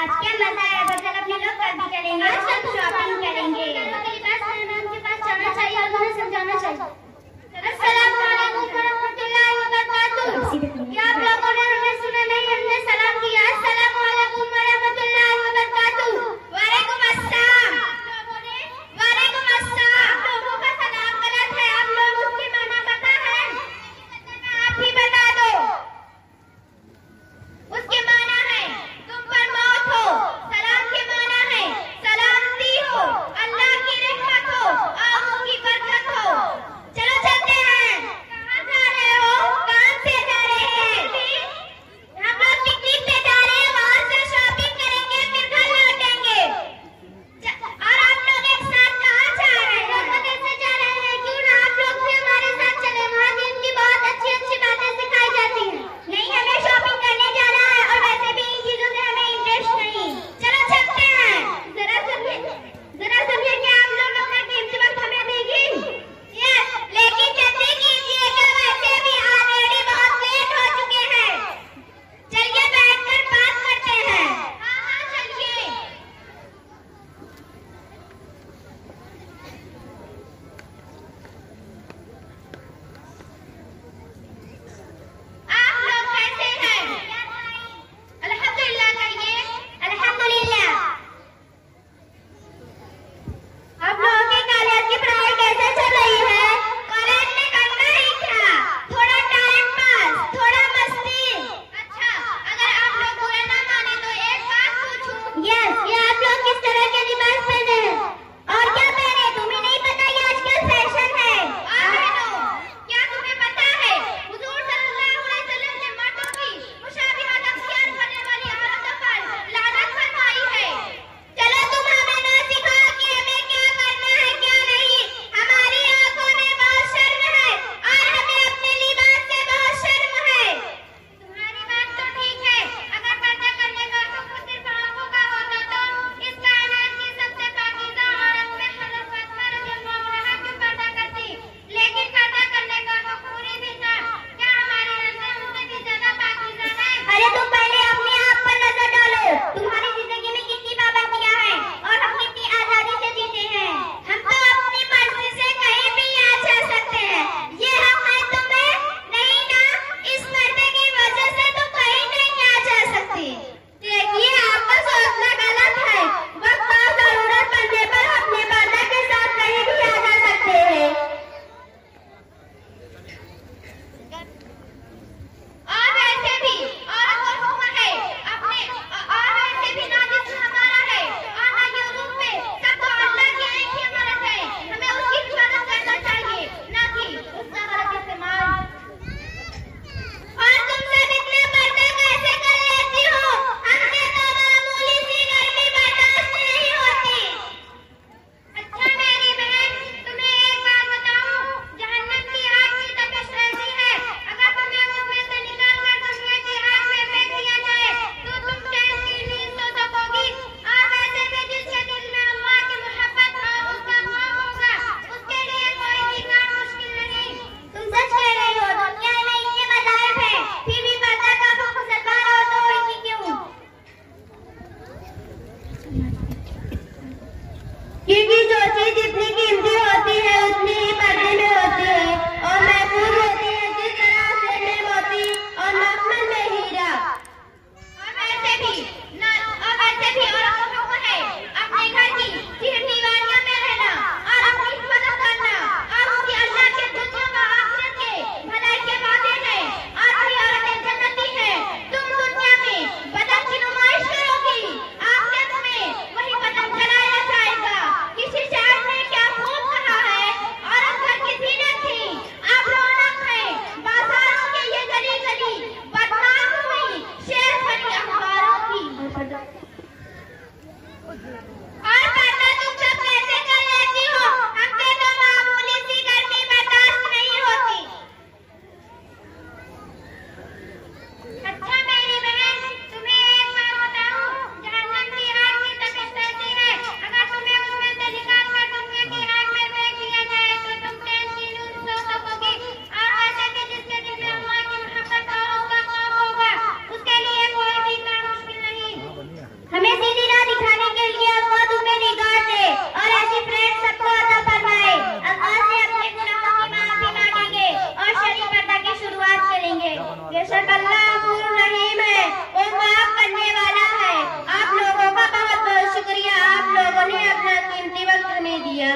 आज क्या मजा है, बच्चे अपने लोग कल भी करेंगे, आजकल शॉपिंग करेंगे। मेरी बात मैम के पास जाना चाहिए और उन्हें समझाना चाहिए। अस्सलाम वालेकुम रहमतुल्लाहि व बरकातुहू। क्या आप लोगों ने हमें सुना नहीं? हमने सलाम किया। अस्सलाम वालेकुम रहमतुल्लाहि व बरकातुहू। वालेकुम अस्सलाम। वालेकुम अस्सलाम। लोगों का सलाम गलत है, आप लोग उसकी माना पता है? आप ही बता दो। उसके माना है तुम पर मौत हो, सलाम के माना है सलामती हो, अल्लाह की रहमत हो, आहों की बरकत हो। चलो चलते हैं। कहाँ जा रहे हो? काम से जा रहे हैं। अल्लाह रहीम है, वो माफ करने वाला है। आप लोगों का बहुत बहुत शुक्रिया, आप लोगों ने अपना कीमती वक्त हमें दिया।